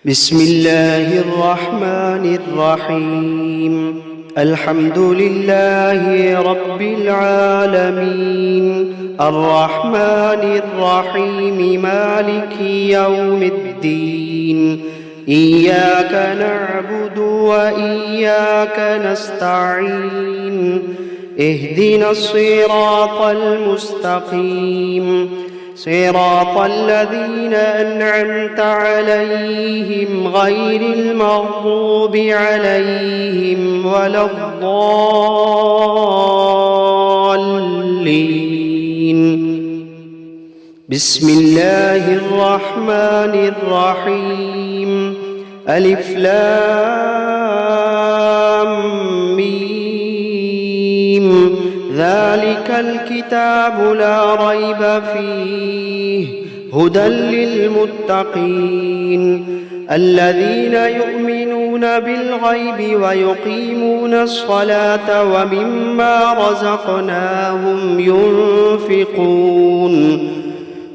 بسم الله الرحمن الرحيم. الحمد لله رب العالمين، الرحمن الرحيم، مالك يوم الدين. إياك نعبد وإياك نستعين. اهدنا الصراط المستقيم، صراط الذين أنعمت عليهم غير المغضوب عليهم ولا الضالين. بسم الله الرحمن الرحيم. ألف لام ميم. ذلك الكتاب لا ريب فيه هدى للمتقين الذين يؤمنون بالغيب ويقيمون الصلاة ومما رزقناهم ينفقون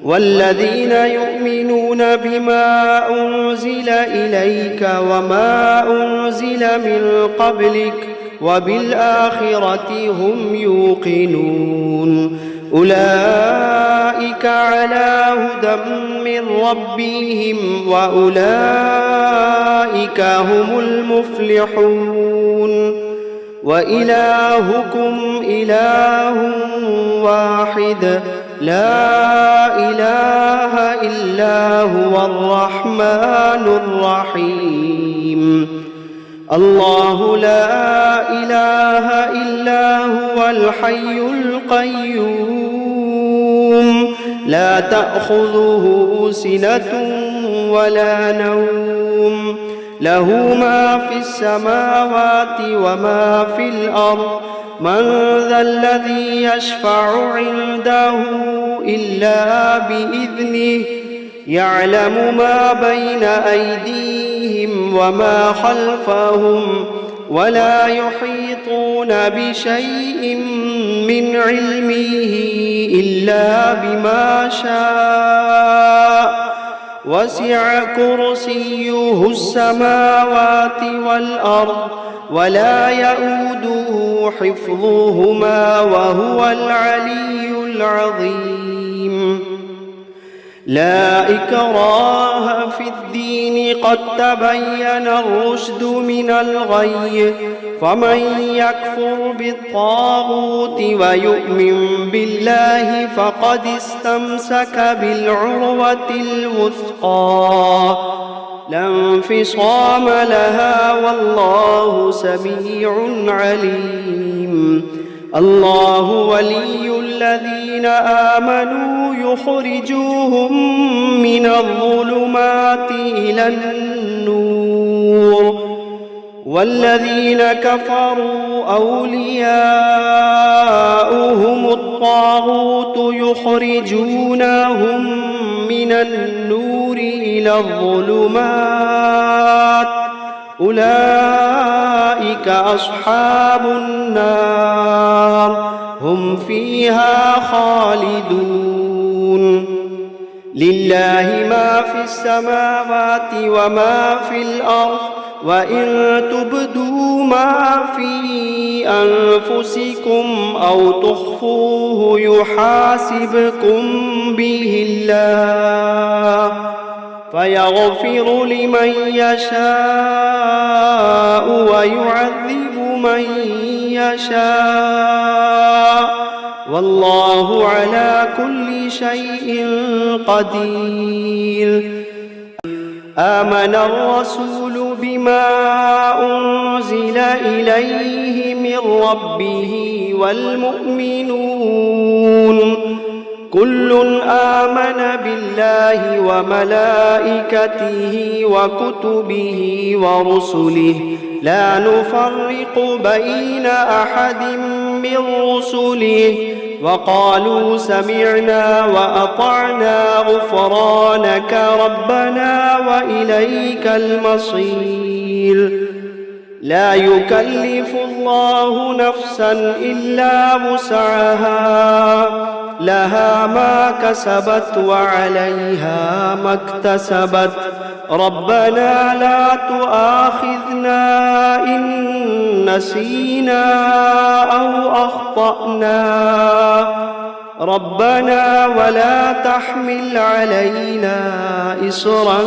والذين يؤمنون بما أنزل إليك وما أنزل من قبلك وبالآخرة هم يوقنون. أولئك على هدى من ربهم وأولئك هم المفلحون. وإلهكم إله واحد لا إله إلا هو الرحمن الرحيم. الله لا إله إلا هو الحي القيوم، لا تأخذه سنة ولا نوم، له ما في السماوات وما في الأرض. من ذا الذي يشفع عنده إلا بإذنه، يعلم ما بين أيديهم وما خلفهم، ولا يحيطون بشيء من علمه إلا بما شاء. وسع كرسيه السماوات والأرض ولا يئوده حفظهما وهو العلي العظيم. لا إكراه في الدين، قد تبين الرشد من الغي. فمن يكفر بالطاغوت ويؤمن بالله فقد استمسك بالعروة الوثقى، لا انفصام لها، والله سميع عليم. الله ولي الذين آمنوا يخرجوهم من الظلمات إلى النور، والذين كفروا أولياؤهم الطاغوت يخرجونهم من النور إلى الظلمات. أولئك أصحاب النار، هم فيها خالدون. لله ما في السماوات وما في الأرض، وإن تبدوا ما في أنفسكم أو تخفوه يحاسبكم به الله، فيغفر لمن يشاء ويعذب من يشاء، والله على كل شيء قدير. آمن الرسول بما أنزل إليه من ربه والمؤمنون كل آمن بالله وملائكته وكتبه ورسله، لا نفرق بين أحد من رسله، وقالوا سمعنا وأطعنا غفرانك ربنا وإليك المصير. لا يكلف الله نفسا إلا وسعها، لها ما كسبت وعليها ما اكتسبت ربنا لا تؤاخذنا إن نسينا أو أخطأنا ربنا ولا تحمل علينا إصرا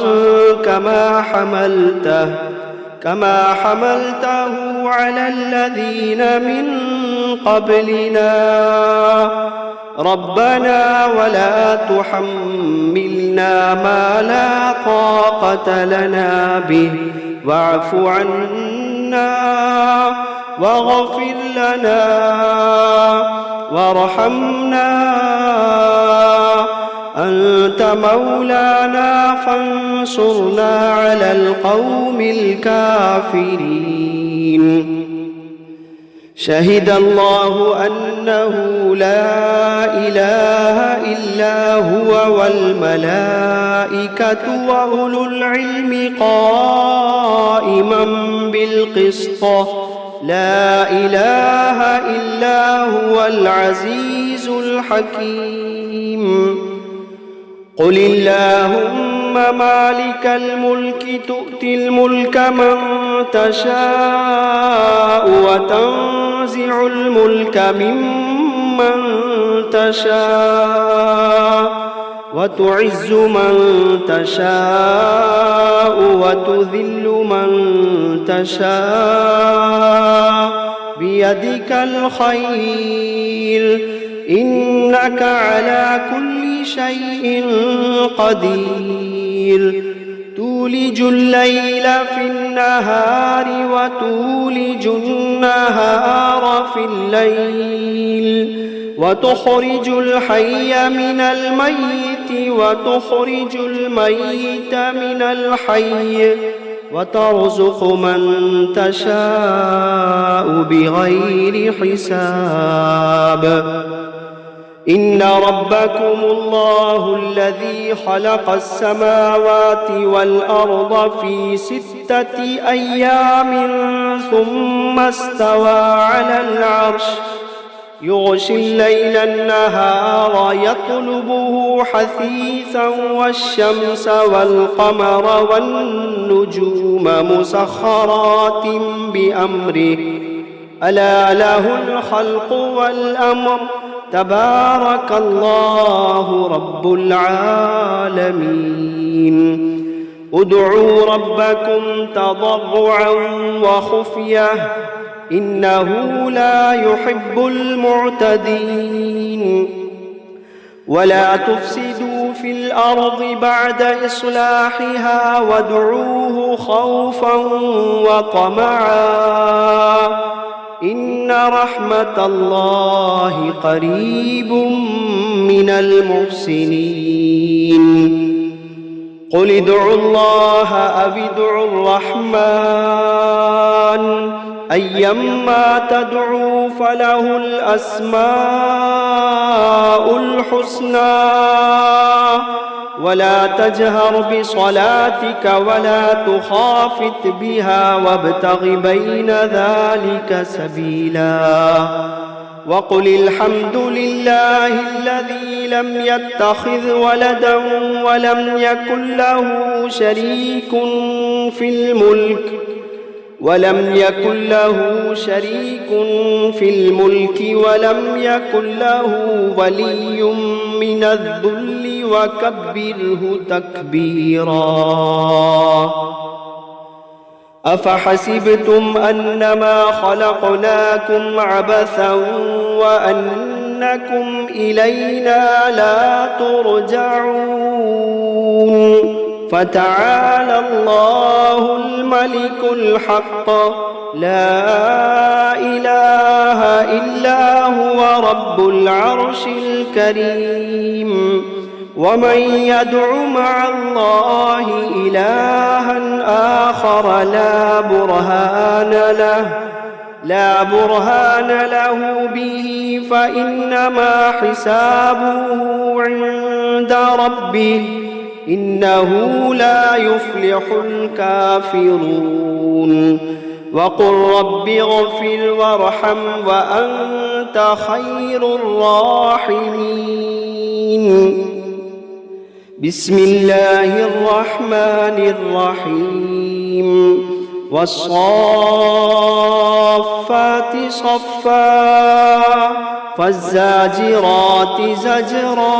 كما حملته على الذين من قبلنا ربنا ولا تحملنا ما لا طاقة لنا به واعف عنا واغفر لنا وارحمنا أنت مولانا فانصرنا على القوم الكافرين شهد الله أنه لا إله إلا هو والملائكة وأولو العلم قائما بالقسط لا إله إلا هو العزيز الحكيم قل اللهم مالك الملك تؤتي الملك من تشاء وتنزع الملك ممن تشاء وتعز من تشاء وتذل من تشاء بيدك الخير إنك على كل شيء قدير تولج الليل في النهار وتولج النهار في الليل وتخرج الحي من الميت وتخرج الميت من الحي وترزق من تشاء بغير حساب إن ربكم الله الذي خلق السماوات والأرض في 6 أيام ثم استوى على العرش يغشي الليل النهار يطلبه حثيثا والشمس والقمر والنجوم مسخرات بأمره ألا له الخلق والأمر تبارك الله رب العالمين ادعوا ربكم تضرعا وخفية إنه لا يحب المعتدين ولا تفسدوا في الأرض بعد إصلاحها وادعوه خوفا وطمعا إن رحمة الله قريب من المحسنين قل ادعوا الله أو ادعوا الرحمن أيما تدعوا فله الأسماء الحسنى ولا تجهر بصلاتك ولا تخافت بها وابتغ بين ذلك سبيلا وقل الحمد لله الذي لم يتخذ ولدا ولم يكن له شريك في الملك ولم يكن ولم يكن له ولي من الذل وكبره تكبيرا أفحسبتم أنما خلقناكم عبثا وأنكم إلينا لا ترجعون فتعالى الله الملك الحق لا إله إلا هو رب العرش الكريم ومن يدع مع الله إلها آخر لا برهان له به فإنما حسابه عند ربه إنه لا يفلح الكافرون وقل رب اغفر وارحم وأنت وأنت خير الراحمين. بسم الله الرحمن الرحيم. والصافات صفا فالزاجرات زجرا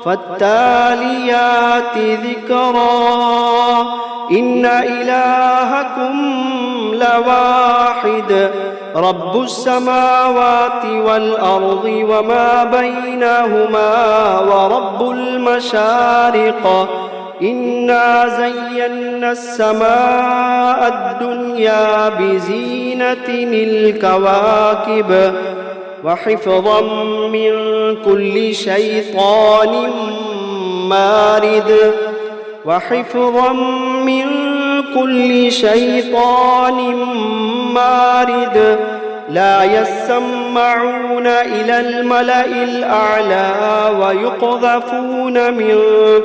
فالتاليات ذكرا إن إلهكم لواحد رب السماوات والأرض وما بينهما ورب المشارق إنا زينا السماء الدنيا بزينة الكواكب وحفظا من كل شيطان مارد وحفظا من كل شيطان مارد لا يسمعون إلى الملأ الأعلى ويقذفون من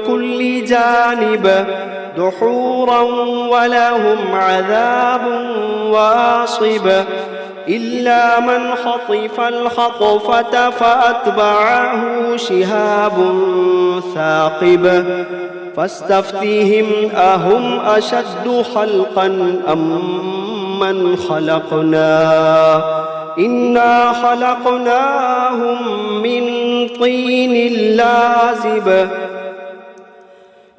كل جانب دحورا ولهم عذاب واصب إلا من خطف الخطفة فأتبعه شهاب ثاقب فاستفتهم أهم أشد خلقا أم من خلقنا إنا خلقناهم من طين لازب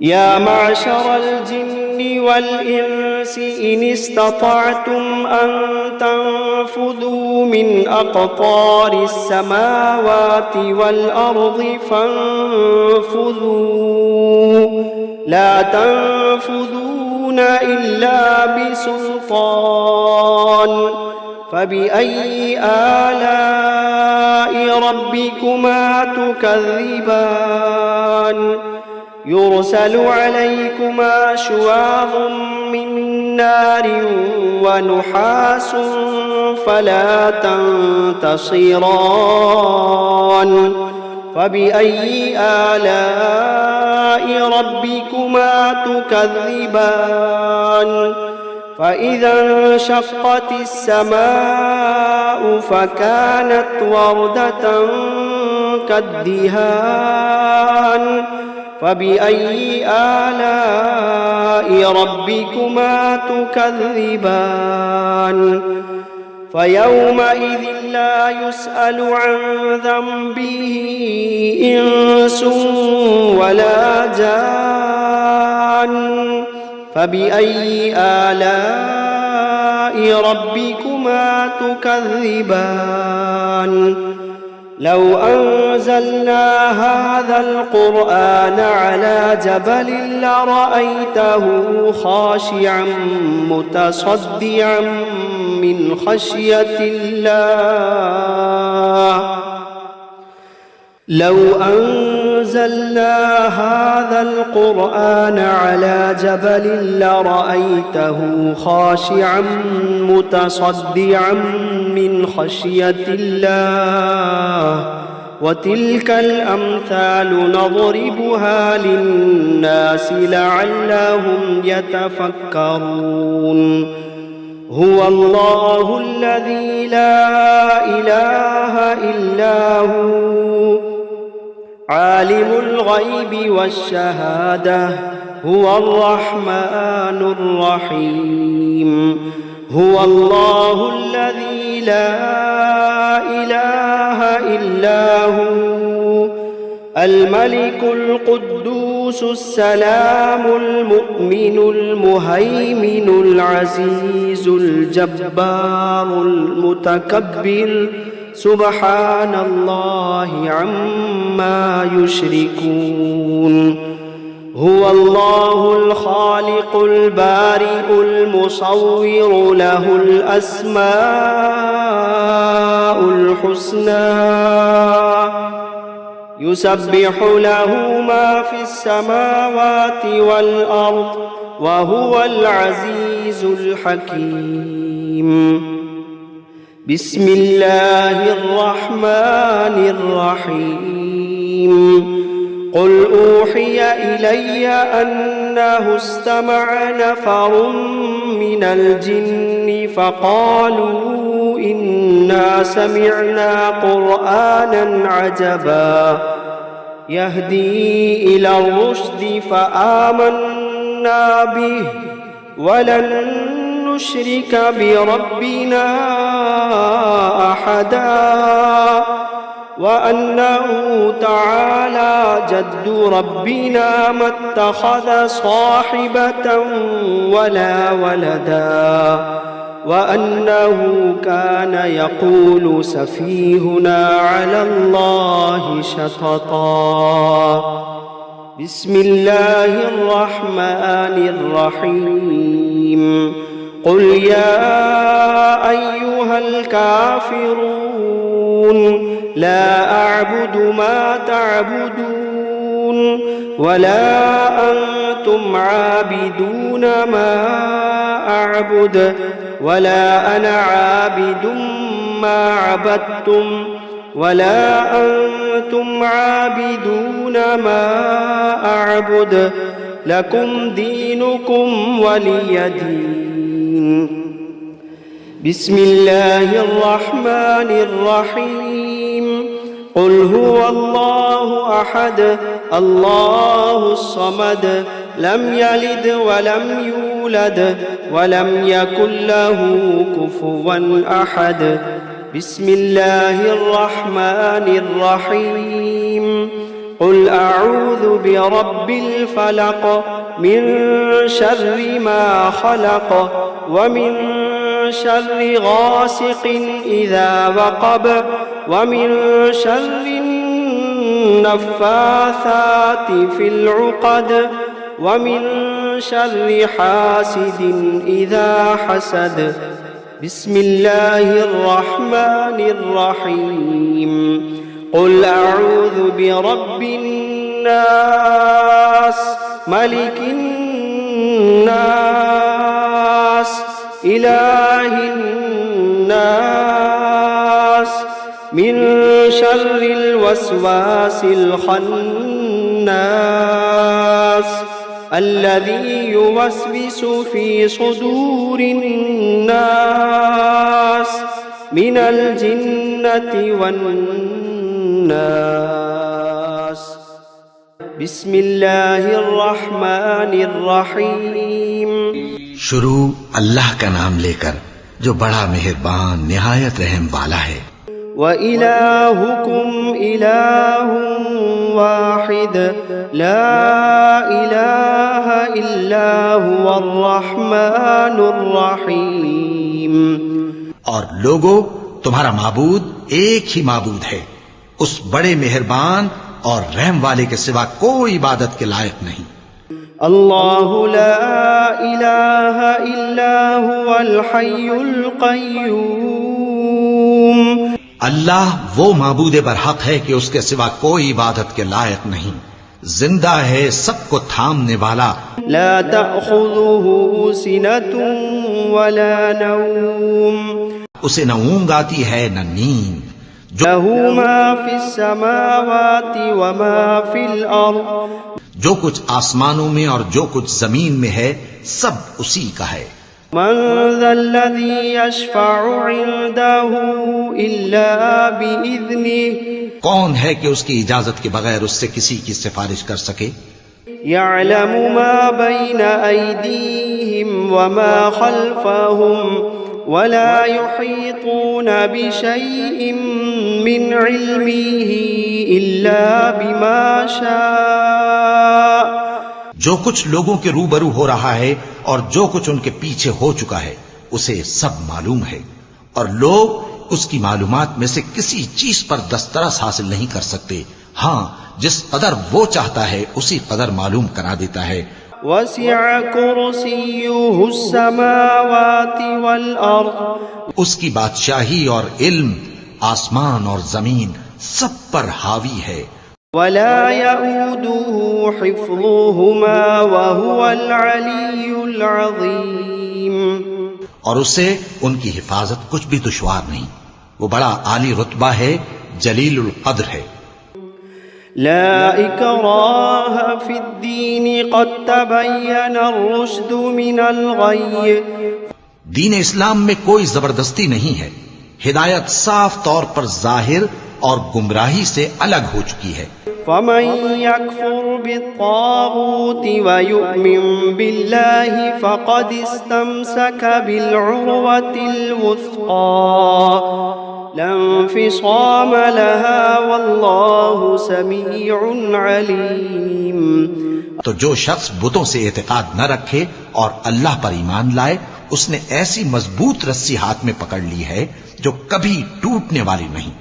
يا معشر الجن والإنس إن استطعتم أن تنفذوا من أقطار السماوات والأرض فانفذوا لا تنفذون إلا بسلطان فبأي آلاء ربكما تكذبان يرسل عليكما شواظ من نار ونحاس فلا تنتصران فبأي آلاء ربكما تكذبان فإذا انشقت السماء فكانت وردة كالدهان فبأي آلاء ربكما تكذبان فيومئذ لا يسأل عن ذنبه إنس ولا جان فبأي آلاء ربكما تكذبان لو أنزلنا هذا القرآن على جبل لرأيته خاشعا متصدعا من خشية الله لو أنزلنا هذا القرآن على جبل لرأيته خاشعا متصدعا من خشية الله وتلك الأمثال نضربها للناس لعلهم يتفكرون هو الله الذي لا إله إلا هو عالم الغيب والشهادة هو الرحمن الرحيم هو الله الذي لا إله إلا هو الملك القدوس السلام المؤمن المهيمن العزيز الجبار المتكبر سبحان الله عما يشركون هو الله الخالق البارئ المصور له الأسماء الحسنى يسبح له ما في السماوات والأرض وهو العزيز الحكيم بسم الله الرحمن الرحيم قل أوحي إلي أنه استمع نفر من الجن فقالوا إنا سمعنا قرآنا عجبا يهدي إلى الرشد فآمنا به ولن نشرك بربنا أحدا وأنه تعالى جد ربنا ما اتخذ صاحبة ولا ولدا وأنه كان يقول سفيهنا على الله شططا بسم الله الرحمن الرحيم قل يا أيها الكافرون لا أعبد ما تعبدون ولا أنتم عابدون ما أعبد ولا أنا عابد ما عبدتم ولا أنتم عابدون ما أعبد لكم دينكم ولي دين بسم الله الرحمن الرحيم قل هو الله أحد الله الصمد لم يلد ولم يولد ولم يكن له كفوا أحد بسم الله الرحمن الرحيم قل أعوذ برب الفلق من شر ما خلق ومن شر غاسق إذا وقب ومن شر النفاثات في العقد ومن شر حاسد إذا حسد بسم الله الرحمن الرحيم قل أعوذ برب الناس ملك الناس إله الناس من شر الوسواس الخناس الذي يوسوس في صدور الناس من الجنة والناس بسم الله الرحمن الرحيم شروع اللہ کا نام لے کر جو بڑا مہربان نہایت رحم والا ہے۔ وَإِلَٰهُكُمْ إِلَٰهٌ وَاحِدٌ لَا إِلَٰهَ إِلَّا هُوَ الرَّحْمَٰنُ الرَّحِيمُ۔ اور لوگو تمہارا معبود ایک ہی معبود ہے، اس بڑے مہربان اور رحم والے کے سوا کوئی عبادت کے لائق نہیں۔ اللہ لا الہ الا هو الحی القیوم۔ اللہ وہ معبود برحق ہے کہ اس کے سوا کوئی عبادت کے لائق نہیں، زندہ ہے، سب کو تھامنے والا۔ لا تأخذه سنة ولا نوم، اسے نہ اونگ آتی ہے نہ نیند۔ له ما في السماوات وما في الأرض، جو کچھ آسمانوں میں اور جو کچھ زمین میں ہے سب اسی کا ہے۔ من ذا الذي يشفع عنده إلا بإذنه، کون ہے کہ اس کی اجازت کے بغیر اس سے کسی کی سفارش کر سکے؟ يعلم ما بين أيديهم وما خلفهم ولا يحيطون بشيء من علمه إلا بما شاء۔ جو کچھ لوگوں کے روبرو ہو رہا ہے اور جو کچھ ان کے پیچھے ہو چکا ہے اسے سب معلوم ہے، اور لوگ اس کی معلومات میں سے کسی چیز پر دسترس حاصل نہیں کر سکتے، ہاں جس قدر وہ چاہتا ہے اسی قدر معلوم کرا دیتا ہے۔ وسع كرسيه السماوات والأرض، اس کی بادشاہی اور علم آسمان اور زمین سب پر حاوی ہے۔ ولا يؤوده حفظهما وهو العلي العظيم، اور اسے ان کی حفاظت کچھ بھی دشوار نہیں، وہ بڑا عالی رتبہ ہے، جلیل القدر ہے۔ لا إكراه في الدين قد تبين الرشد من الغي دین اسلام میں کوئی زبردستی نہیں ہے، ہدایت صاف طور پر ظاہر اور گمراہی سے الگ ہو چکی ہے۔ فمن يكفر بالطاغوت ويؤمن بالله فقد استمسك بالعروة الوثقى لا انفصام لها والله سميع عليم۔ تو جو شخص بتوں سے اعتقاد نہ رکھے اور اللہ پر ایمان لائے، اس نے ایسی مضبوط رسی ہاتھ میں پکڑ لی ہے جو کبھی ٹوٹنے والی نہیں،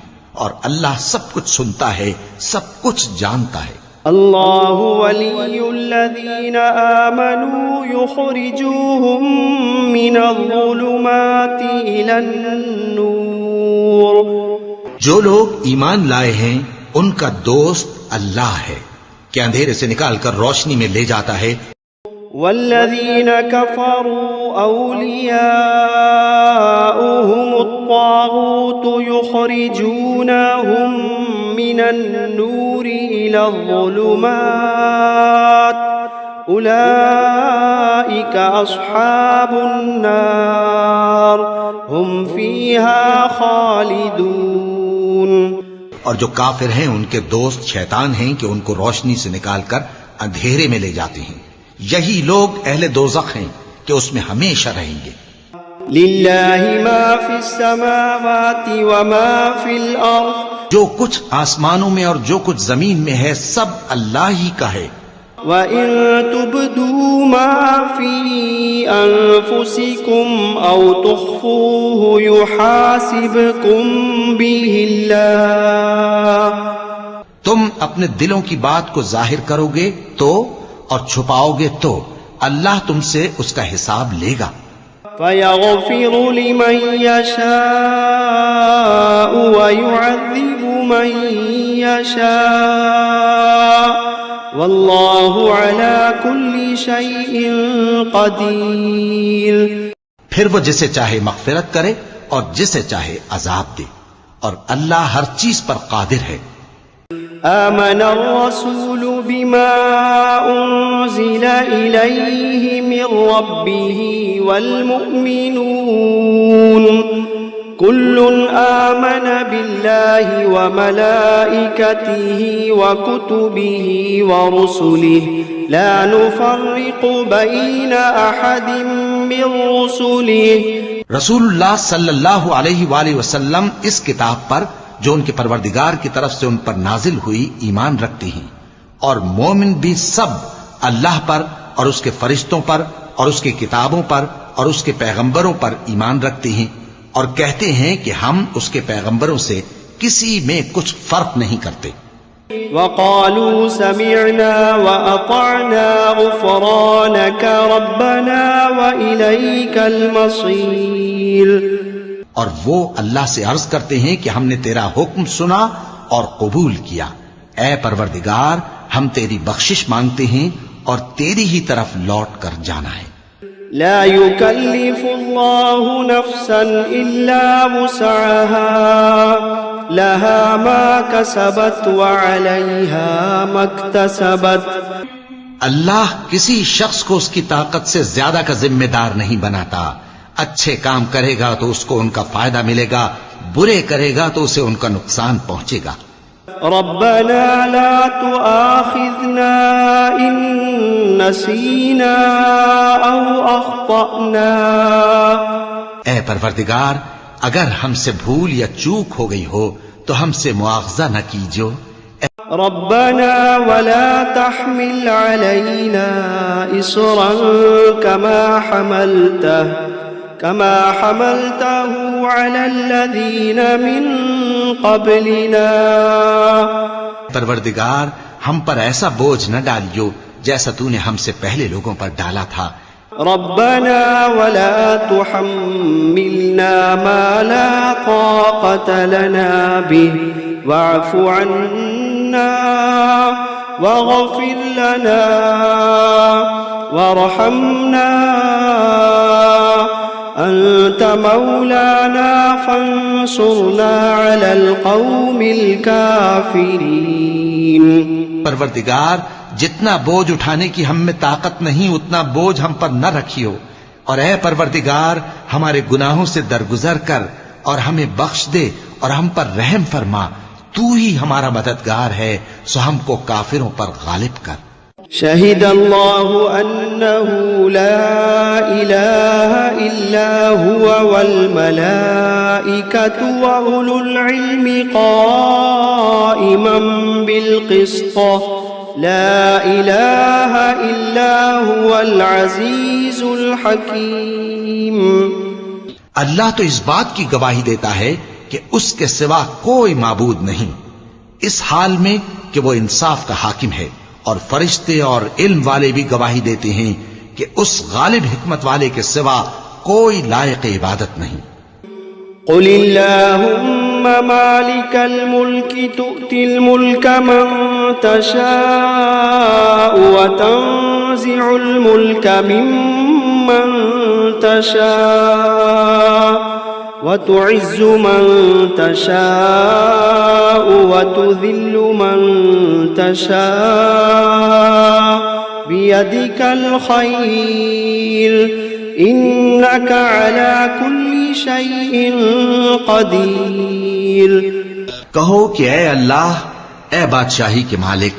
اور اللہ سب کچھ سنتا ہے، سب کچھ جانتا ہے۔ اللہ ولی الذین آمنوا یخرجوہم من الظلمات الی النور۔ جو لوگ ایمان لائے ہیں ان کا دوست اللہ ہے کہ اندھیرے سے نکال کر روشنی میں لے جاتا ہے۔ والذین کفروا اولیاؤہم الطاغوت یخرجونہم من النور الى الظلمات اولئک اصحاب النار ہم فیہا خالدون۔ اور جو کافر ہیں ان کے دوست شیطان ہیں کہ ان کو روشنی سے نکال کر اندھیرے میں لے جاتے ہیں، یہی لوگ اہل دوزخ ہیں کہ اس میں ہمیشہ رہیں گے۔ للہ ما فی السماوات وما فی الارض، جو کچھ آسمانوں میں اور جو کچھ زمین میں ہے سب اللہ ہی کا ہے۔ وَإِن تُبْدُوا مَا فِي أَنفُسِكُمْ أَوْ تُخْفُوهُ يُحَاسِبْكُمْ بِهِ اللَّهُ، تم اپنے دلوں کی بات کو ظاہر کرو گے تو اور چھپاؤ گے تو اللہ تم سے اس کا حساب لے گا۔ فَيَغْفِرُ لِمَن يَشَاءُ وَيُعَذِّبُ مَن يَشَاءُ وَاللَّهُ عَلَى كُلِّ شَيْءٍ قَدِيرٌ۔ پھر وہ جسے چاہے مغفرت کرے اور جسے چاہے عذاب دے، اور اللہ ہر چیز پر قادر ہے۔ آمن الرسول بما أنزل إليه من ربه والمؤمنون كل آمن بالله وملائكته وكتبه ورسله لا نفرق بين أحد من رسله۔ رسول اللہ صلی اللہ علیہ وآلہ وسلم اس کتاب پر جو ان کے پروردگار کی طرف سے ان پر نازل ہوئی ایمان رکھتے ہیں، اور مومن بھی سب اللہ پر اور اس کے فرشتوں پر اور اس کی کتابوں پر اور اس کے پیغمبروں پر ایمان رکھتے ہیں، اور کہتے ہیں کہ ہم اس کے پیغمبروں سے کسی میں کچھ فرق نہیں کرتے۔ وقالوا سمعنا وأطعنا غفرانك ربنا وإليك المصير۔ اور وہ اللہ سے عرض کرتے ہیں کہ ہم نے تیرا حکم سنا اور قبول کیا، اے پروردگار ہم تیری بخشش مانگتے ہیں اور تیری ہی طرف لوٹ کر جانا ہے۔ لا يكلف الله نفسا إلا وسعها لها ما كسبت وعليها ما اكتسبت۔ اللہ کسی شخص کو اس کی طاقت سے زیادہ کا ذمہ دار نہیں بناتا، اچھے کام کرے گا تو اس کو ان کا فائدہ ملے گا، برے کرے گا تو اسے ان کا نقصان پہنچے گا۔ ربنا لا تؤاخذنا إن نسينا أو أخطأنا۔ اے پروردگار اگر ہم سے بھول یا چوک ہو گئی ہو تو ہم سے مواخذہ نہ کیجو۔ ربنا ولا تحمل علينا إصرا كما حملته على الذين من قبلنا۔ پروردگار ہم پر ایسا بوجھ نہ ڈالیو جیسا تو نے ہم سے پہلے لوگوں پر ڈالا تھا۔ ربنا ولا تحملنا ما لا طاقة لنا به واعف عنا واغفر لنا وارحمنا أنت أنت مولانا فانصرنا على القوم الكافرين. پروردگار جتنا بوجھ اٹھانے کی ہم میں طاقت نہیں اتنا بوجھ ہم پر نہ رکھیو، اور اے پروردگار ہمارے گناہوں سے درگزر کر اور ہمیں بخش دے اور ہم پر رحم فرما، تو ہی ہمارا مددگار ہے، سو ہم کو کافروں پر غالب کر. شهد الله أنه لا إله إلا هو والملائكة وأولو العلم قائما بالقسط لا إله إلا هو العزيز الحكيم. اللہ تو اس بات کی گواہی دیتا ہے کہ اس کے سوا کوئی معبود نہیں، اس حال میں کہ وہ انصاف کا حاکم ہے، اور فرشتے اور علم والے بھی گواہی دیتے ہیں کہ اس غالب حکمت والے کے سوا کوئی لائق عبادت نہیں. قل اللهم مالك الملك تؤتي الملك من تشاء وتنزع الملك ممن تشاء وتعز من تشاء وتذل من تشاء بيدك الخير إنك على كل شيء قدير. کہو کہ اے اللہ، اے بادشاہی کے مالک،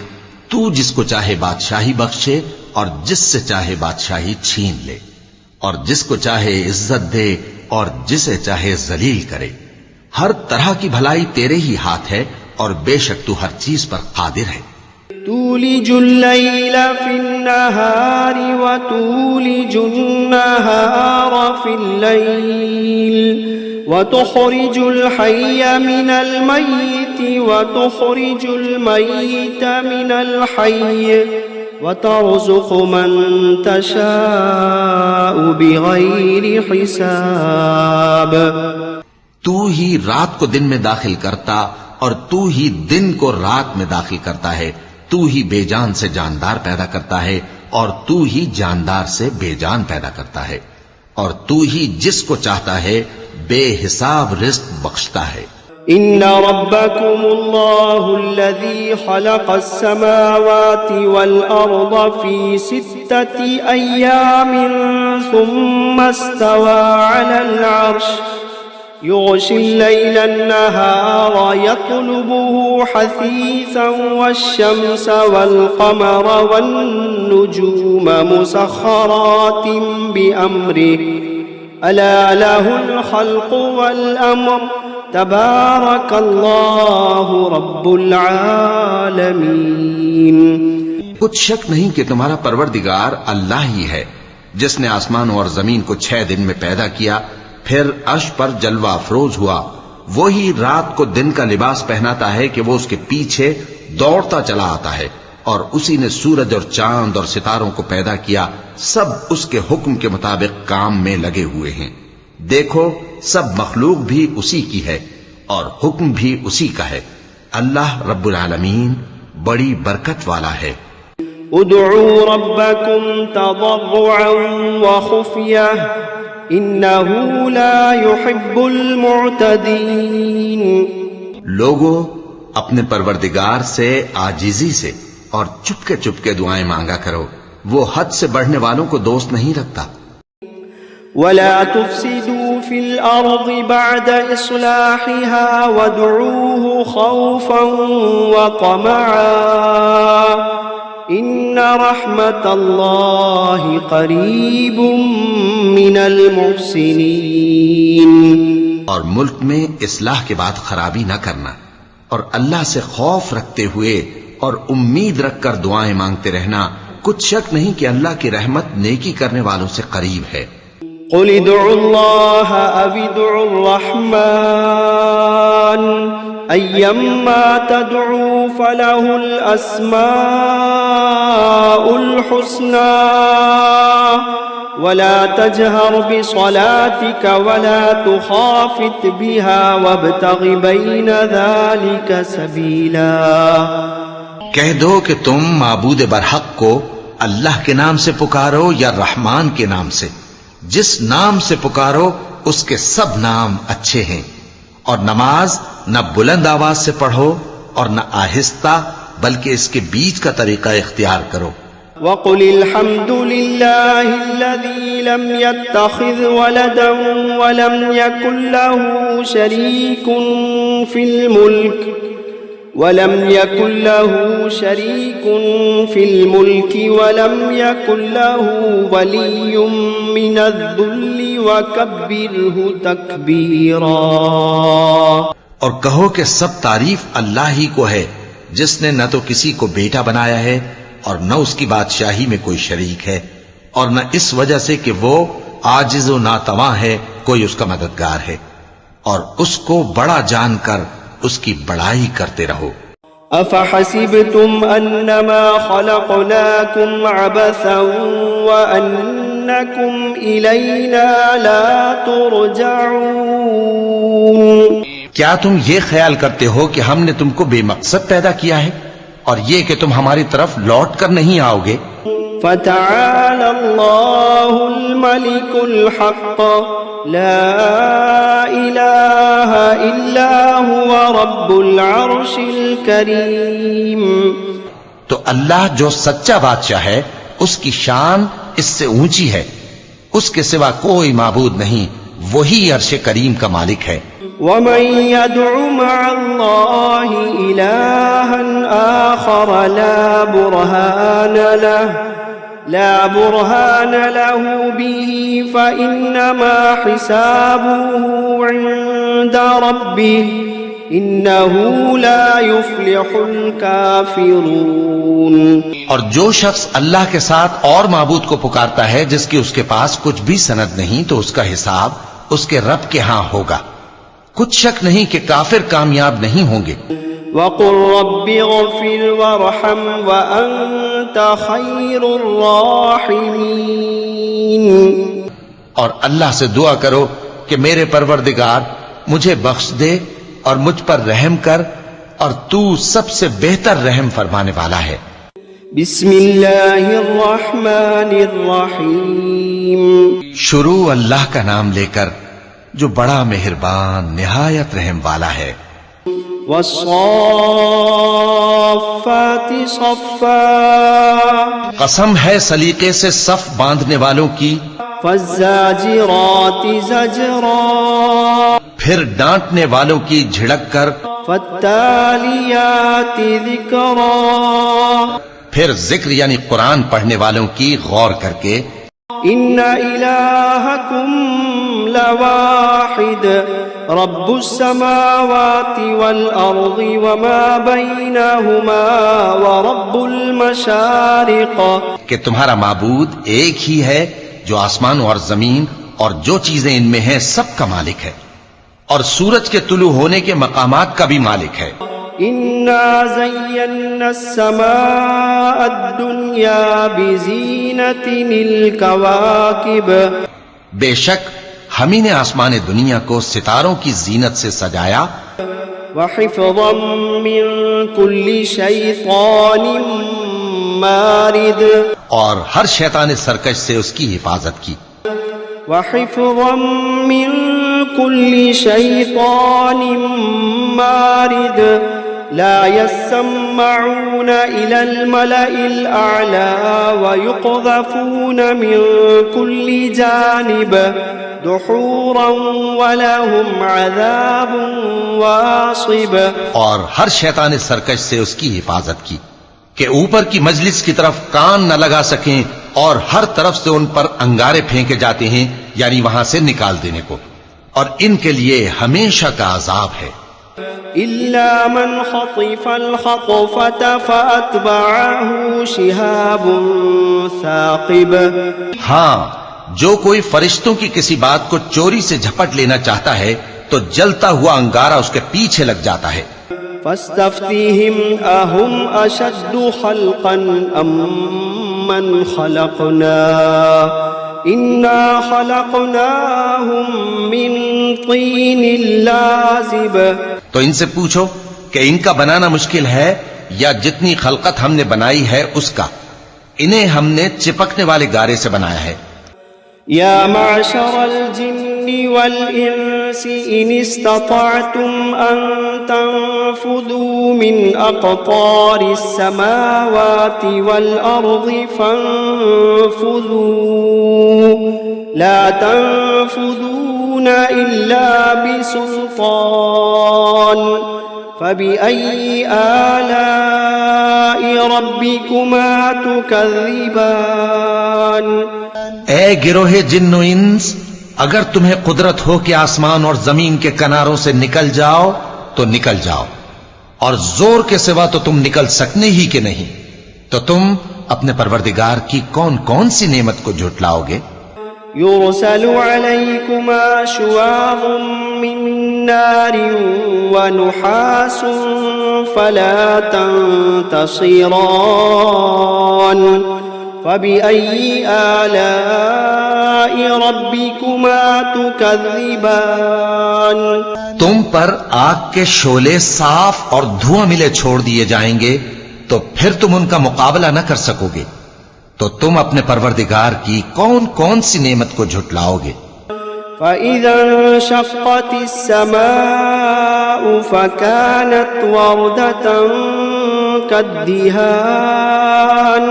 تو جس کو چاہے بادشاہی بخشے اور جس سے چاہے بادشاہی چھین لے، اور جس کو چاہے عزت دے اور جسے چاہے ذلیل کرے. ہر طرح کی بھلائی تیرے ہی ہاتھ ہے اور بے شک تو ہر چیز پر قادر ہے. تولج الليل في النهار وتولج النهار في الليل وتخرج الحي من الميت وتخرج الميت من الحي وترزق من تشاء بغير حساب. تو ہی رات کو دن میں داخل کرتا اور تو ہی دن کو رات میں داخل کرتا ہے. تو ہی بے جان سے جاندار پیدا کرتا ہے اور تو ہی جاندار سے بے جان پیدا کرتا ہے، اور تو ہی جس کو چاہتا ہے بے حساب رزق بخشتا ہے. ان ربكم الله الذي خلق السماوات والارض في 6 ايام ثم استوى على العرش يغشي الليل النهار يطلبه حثيثا والشمس والقمر والنجوم مسخرات بأمره ألا له الخلق والأمر تبارك الله رب العالمين. کچھ شک نہیں کہ تمہارا پروردگار اللہ ہی ہے، جس نے آسمانوں اور زمین کو 6 دن میں پیدا کیا، پھر عرش پر جلوہ افروز ہوا. وہی رات کو دن کا لباس پہناتا ہے کہ وہ اس کے پیچھے دوڑتا چلا آتا ہے، اور اسی نے سورج اور چاند اور ستاروں کو پیدا کیا، سب اس کے حکم کے مطابق کام میں لگے ہوئے ہیں. دیکھو سب مخلوق بھی اسی کی ہے اور حکم بھی اسی کا ہے. اللہ رب العالمین بڑی برکت والا ہے. ادعوا ربكم تضرعا وخفية انه لا يحب المعتدين. لوگو اپنے پروردگار سے عاجزی سے اور چپکے چپکے دعائیں مانگا کرو، وہ حد سے بڑھنے والوں کو دوست نہیں رکھتا. ولا تفسدوا في الأرض بعد إصلاحها وادعوه خوفا وطمعا إن رحمة الله قريب من المحسنين. اور ملک میں اصلاح کے بعد خرابی نہ کرنا، اور اللہ سے خوف رکھتے ہوئے اور امید رکھ کر دعائیں مانگتے رہنا. کچھ شک نہیں کہ اللہ کی رحمت نیکی کرنے والوں سے قریب ہے. قل ادعوا الله أو ادعوا الرحمن أيما تدعوا فله الأسماء الحسنى ولا تجهر بصلاتك ولا تخافت بها وابتغ بين ذلك سبيلا. کہہ دو کہ تم معبود برحق کو اللہ کے نام سے پکارو یا رحمان کے نام سے. جس نام سے پکارو اس کے سب نام اچھے ہیں، اور نماز نہ بلند آواز سے پڑھو اور نہ آہستہ، بلکہ اس کے بیچ کا طریقہ اختیار کرو۔ وقل الحمد لله الذي لم يتخذ ولدا ولم يكن له شريك في الملك ولم يكن له ولي من الذل وكبره تكبيرا۔ اور کہو کہ سب تعریف اللہ ہی کو ہے، جس نے نہ تو کسی کو بیٹا بنایا ہے اور نہ اس کی بادشاہی میں کوئی شریک ہے، اور نہ اس وجہ سے کہ وہ عاجز و ناتواں ہے کوئی اس کا مددگار ہے، اور اس کو بڑا جان کر اس کی بڑائی کرتے رہو۔ افحسبتم انما خلقناكم عبثا وانكم الینا لا ترجعون؟ کیا تم یہ خیال کرتے ہو کہ ہم نے تم کو بے مقصد پیدا کیا ہے اور یہ کہ تم ہماری طرف لوٹ کر نہیں آؤ گے؟ فتعالى الله الملك الحق لا إله إلا هو رب العرش الكريم۔ تو اللہ جو سچا بادشاہ ہے اس کی شان اس سے اونچی ہے، اس کے سوا کوئی معبود نہیں، وہی عرش کریم کا مالک ہے۔ ومن يدع مع الله إلها آخر لا برهان له به فإنما حسابه عند ربه إنه لا يفلح الكافرون۔ اور جو شخص اللہ کے ساتھ اور معبود کو پکارتا ہے جس کی اس کے پاس کچھ بھی سند نہیں، تو اس کا حساب اس کے رب کے ہاں ہوگا، کچھ شک نہیں کہ کافر کامیاب نہیں ہوں گے۔ وقل رب اغفر وارحم وأنت خير الراحمين۔ اور اللہ سے دعا کرو کہ میرے پروردگار مجھے بخش دے اور مجھ پر رحم کر، اور تو سب سے بہتر رحم فرمانے والا ہے۔ بسم اللہ الرحمن الرحیم۔ شروع اللہ کا نام لے کر جو بڑا مہربان نہایت رحم والا ہے۔ والصافات صفا، قسم ہے سلیقے سے صف باندھنے والوں کی، فالزاجرات زجرا، پھر ڈانٹنے والوں کی جھڑک کر، فالتالیات ذکرا، پھر ذکر یعنی قرآن پڑھنے والوں کی غور کر کے، ان الہکم لواحد رب السماوات والارض وما بینہما ورب المشارق، کہ تمہارا معبود ایک ہی ہے جو آسمانوں اور زمین اور جو چیزیں ان میں ہیں سب کا مالک ہے، اور سورج کے طلوع ہونے کے مقامات کا بھی مالک ہے۔ انا زینا السماء الدنیا بزینت الکواکب، بے شک ہم ہی نے آسمان دنیا کو ستاروں کی زینت سے سجایا، وحفظا من کل شیطان مارد، اور ہر شیطان سرکش سے اس کی حفاظت کی، وحفظا من كل شيطان مارد لا يسمعون إلى الملأ الأعلى ويقذفون من كل جانب دحورا ولهم عذاب واصب، اور ہر شیطان سرکش سے اس کی حفاظت کی کہ اوپر کی مجلس کی طرف کان نہ لگا سکیں، اور ہر طرف سے ان پر انگارے پھینکے جاتے ہیں، یعنی وہاں سے نکال دینے کو، اور ان کے لیے ہمیشہ کا عذاب ہے۔ إلا من خطف الخطفة فأتبعه شهاب ثاقب، ہاں جو کوئی فرشتوں کی کسی بات کو چوری سے جھپٹ لینا چاہتا ہے تو جلتا ہوا انگارہ اس کے پیچھے لگ جاتا ہے۔ فاستفتهم أهم أشد خلقا أم من خلقنا إنا خلقناهم من طين لازب، تو ان سے پوچھو کہ ان کا بنانا مشکل ہے یا جتنی خلقت ہم نے بنائی ہے اس کا، انہیں ہم نے چپکنے والے گارے سے بنایا ہے۔ يا معشر الجن والإنس إن استطعتم أن تنفذوا من أقطار السماوات والأرض فانفذوا لا تنفذون إلا بسلطان فبأي آلاء ربكما تكذبان اے گروہ جن و انس، اگر تمہیں قدرت ہو کہ آسمان اور زمین کے کناروں سے نکل جاؤ تو نکل جاؤ، اور زور کے سوا تو تم نکل سکنے ہی کہ نہیں، تو تم اپنے پروردگار کی کون کون سی نعمت کو جھٹلاؤ گے؟ يرسل عليكما شواظ من نار ونحاس فلا تنتصران فبأي آلاء ربكما تكذبان تم پر آگ کے شعلے صاف اور دھواں ملے چھوڑ دیے جائیں گے تو پھر تم ان کا مقابلہ نہ کر سکو گے، تو تم اپنے پروردگار کی کون کون سی نعمت کو جھٹلاؤ گے؟ فَإِذَا انشَقَّتِ السَّمَاءُ فَكَانَتْ وَرْدَةً كَالدِّهَانِ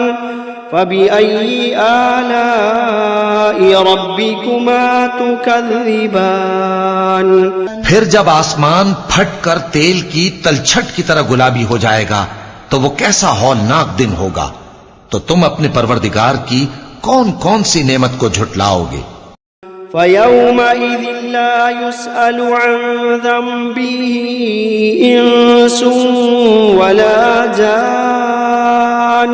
فَبِأَيِّ آلَاءِ رَبِّكُمَا تُكَذِّبَانِ پھر جب آسمان پھٹ کر تیل کی تلچھٹ کی طرح گلابی ہو جائے گا تو وہ کیسا ہولناک دن ہوگا، تو تم اپنے پروردگار کی کون کون سی نعمت کو جھٹلاؤ گے؟ فَيَوْمَئِذٍ لَا يُسْأَلُ عَنْ ذَنبِهِ إِنسٌ وَلَا جَانٌّ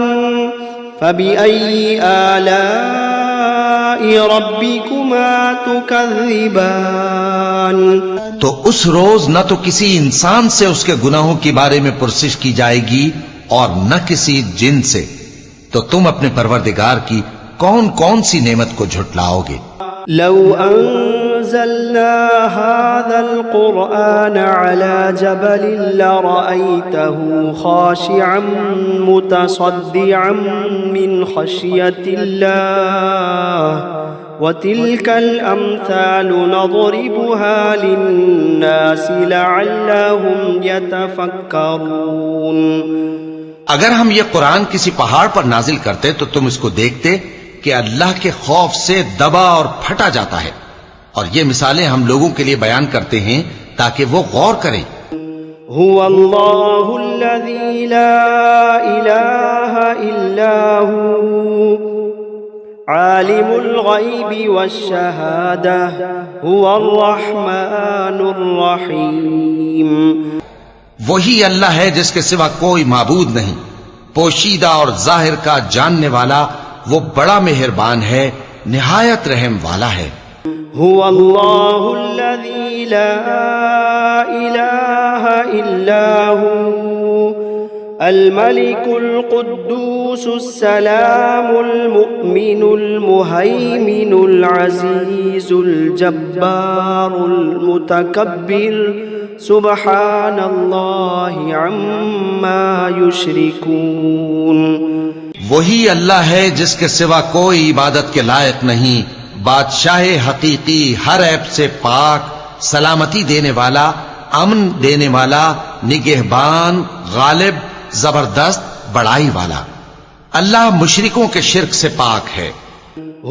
فَبِأَيِّ آلَاءِ رَبِّكُمَا تُكَذِّبَانِ تو اس روز نہ تو کسی انسان سے اس کے گناہوں کے بارے میں پرسش کی جائے گی اور نہ کسی جن سے، تو تم اپنے پروردگار کی کون کون سی نعمت کو جھٹلاؤ گے؟ لو انزلنا هذا القرآن على جبل لرأيته خاشعا متصدعا من خشية الله وتلك الأمثال نضربها للناس لعلهم يتفكرون اگر ہم یہ قرآن کسی پہاڑ پر نازل کرتے تو تم اس کو دیکھتے کہ اللہ کے خوف سے دبا اور پھٹا جاتا ہے، اور یہ مثالیں ہم لوگوں کے لیے بیان کرتے ہیں تاکہ وہ غور کریں۔ هو اللہ الذی لا الہ الا هو عالم الغیب والشہادہ هو الرحمن الرحیم۔ وہی اللہ ہے جس کے سوا کوئی معبود نہیں، پوشیدہ اور ظاہر کا جاننے والا، وہ بڑا مہربان ہے، نہایت رحم والا ہے۔ هو اللہ الذی لا الہ الا هو الملک القدوس السلام المؤمن المہیمن العزیز الجبار المتکبر سبحان اللہ عما یشرکون۔ وہی اللہ ہے جس کے سوا کوئی عبادت کے لائق نہیں، بادشاہ حقیقی، ہر عیب سے پاک، سلامتی دینے والا، امن دینے والا، نگہبان، غالب، زبردست، بڑائی والا۔ اللہ مشرکوں کے شرک سے پاک ہے۔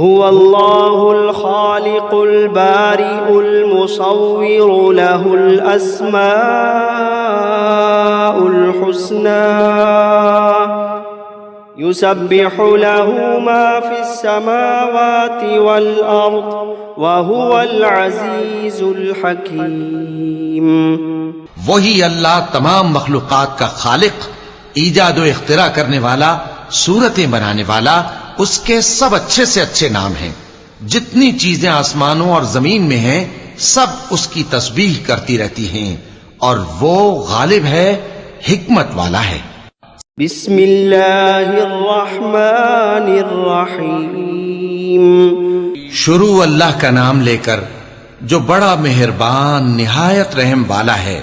هو اللہ الخالق البارئ المصور له الاسماء الحسنى يسبح له ما في السماوات والأرض وهو العزيز الحكيم۔ وہی اللہ تمام مخلوقات کا خالق، ایجاد و اختراع کرنے والا، صورتیں بنانے والا، اس کے سب اچھے سے اچھے نام ہیں۔ جتنی چیزیں آسمانوں اور زمین میں ہیں سب اس کی تسبیح کرتی رہتی ہیں، اور وہ غالب ہے، حکمت والا ہے۔ بسم اللہ الرحمن الرحیم۔ شروع اللہ کا نام لے کر جو بڑا مہربان نہایت رحم والا ہے۔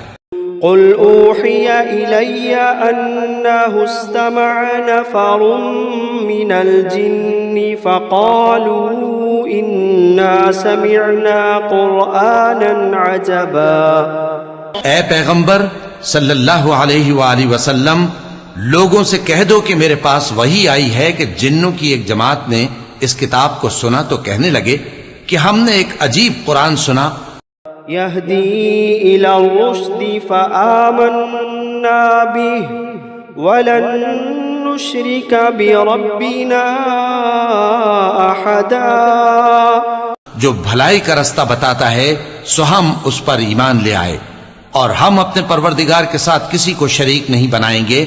قل اوحی الی انہ استمع نفر من الجن فقالوا إنا سمعنا قرآنا عجبا. اے پیغمبر صلی اللہ علیہ وآلہ وسلم، لوگوں سے کہہ دو کہ میرے پاس وحی آئی ہے کہ جنوں کی ایک جماعت نے اس کتاب کو سنا تو کہنے لگے کہ ہم نے ایک عجیب قرآن سنا، يهدي إلى الرشد فآمنا به ولن نشرك بربنا أحدا. جو بھلائی کا رستہ بتاتا ہے سو ہم اس پر ایمان لے آئے اور ہم اپنے پروردگار کے ساتھ کسی کو شریک نہیں بنائیں گے.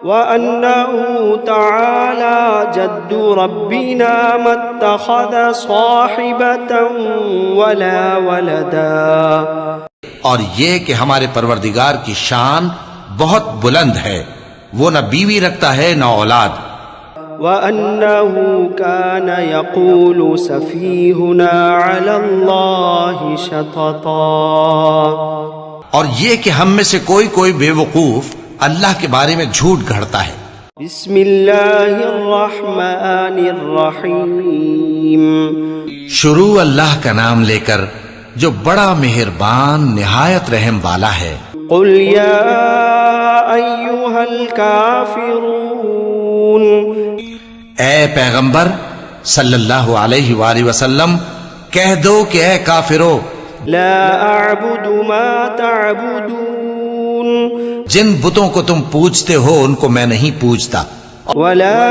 وأنه تعالى جد ربنا ما اتخذ صاحبة ولا ولدا. اور یہ کہ ہمارے پروردگار کی شان بہت بلند ہے، وہ نہ بیوی رکھتا ہے نہ اولاد. وأنه كان يقول سفيهنا على الله شططا. اور یہ کہ ہم میں سے کوئی بے وقوف اللہ کے بارے میں جھوٹ گھڑتا ہے. بسم اللہ الرحمن الرحیم. شروع اللہ کا نام لے کر جو بڑا مہربان نہایت رحم والا ہے. قل یا ایھا الکافرون. اے پیغمبر صلی اللہ علیہ وآلہ وسلم کہہ دو کہ اے کافرو، لا اعبد ما تعبدون. جن بتوں کو تم پوجتے ہو ان کو میں نہیں پوجتا، ولا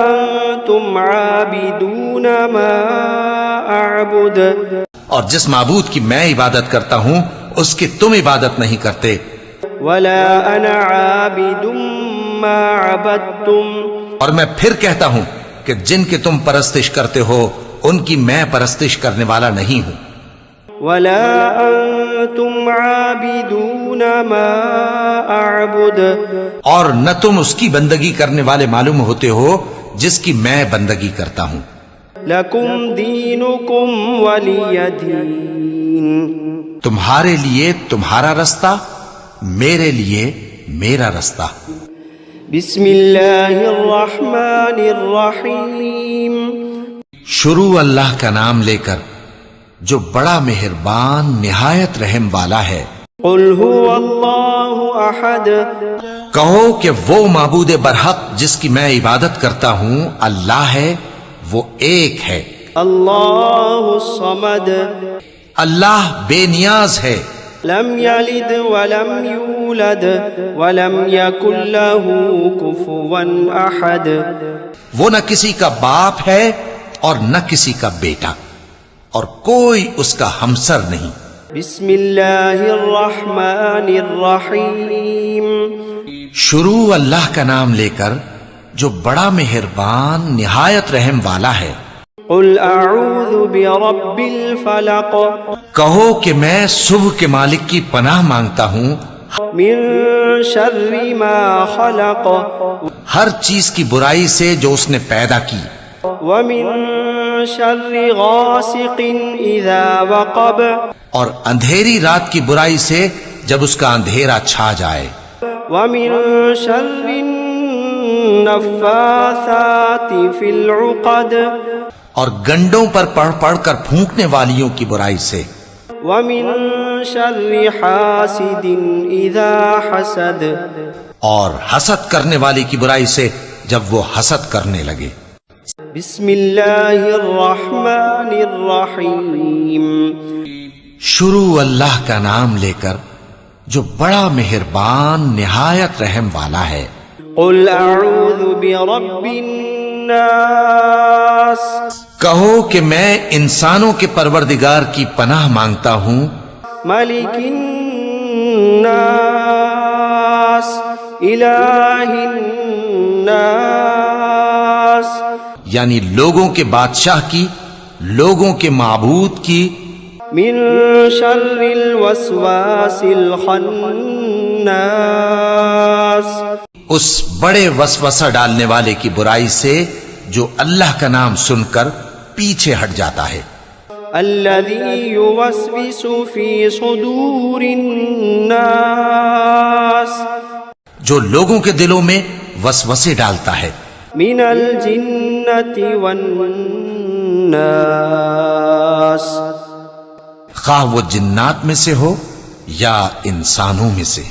انتم عابدون ما اعبد. اور جس معبود کی میں عبادت کرتا ہوں اس کی تم عبادت نہیں کرتے. ولا انا عابد ما عبدتم. اور میں پھر کہتا ہوں کہ جن کی تم پرستش کرتے ہو ان کی میں پرستش کرنے والا نہیں ہوں. ولا انتم عابدون ما اعبد. اور نہ تم اس کی بندگی کرنے والے معلوم ہوتے ہو جس کی میں بندگی کرتا ہوں. لکم دینکم ولی دین. تمہارے لیے تمہارا رستہ، میرے لیے میرا رستہ. بسم اللہ الرحمن الرحیم. شروع اللہ کا نام لے کر جو بڑا مہربان نہایت رحم والا ہے. قل هو اللہ احد. کہو کہ وہ معبود برحق جس کی میں عبادت کرتا ہوں اللہ ہے، وہ ایک ہے. اللہ الصمد. اللہ بے نیاز ہے، لم یلد ولم یولد ولم یکن له کفوا احد. وہ نہ کسی کا باپ ہے اور نہ کسی کا بیٹا، اور کوئی اس کا ہمسر نہیں. بسم اللہ الرحمن الرحیم. شروع اللہ کا نام لے کر جو بڑا مہربان نہایت رحم والا ہے. قل اعوذ برب الفلق. کہو کہ میں صبح کے مالک کی پناہ مانگتا ہوں من شر ما خلق. ہر چیز کی برائی سے جو اس نے پیدا کی. ومن شر غاسق اذا وقب. اور اندھیری رات کی برائی سے جب اس کا اندھیرا چھا جائے. ومن شر النفاثات فی العقد. اور گنڈوں پر پڑھ پڑھ کر پھونکنے والیوں کی برائی سے. ومن شر حاسد اذا حسد. اور حسد کرنے والی کی برائی سے جب وہ حسد کرنے لگے. بسم اللہ الرحمن الرحیم. شروع اللہ کا نام لے کر جو بڑا مہربان نہایت رحم والا ہے. قل اعوذ برب الناس. کہو کہ میں انسانوں کے پروردگار کی پناہ مانگتا ہوں. ملک الناس الہ الناس. یعنی لوگوں کے بادشاہ کی، لوگوں کے معبود کی. من شر الوسواس الخناس. اس بڑے وسوسہ ڈالنے والے کی برائی سے جو اللہ کا نام سن کر پیچھے ہٹ جاتا ہے. الذي يوسوس في صدور الناس. جو لوگوں کے دلوں میں وسوسے ڈالتا ہے. من الجنة والناس. الناس خواہ وہ جنات میں سے ہو یا انسانوں میں سے.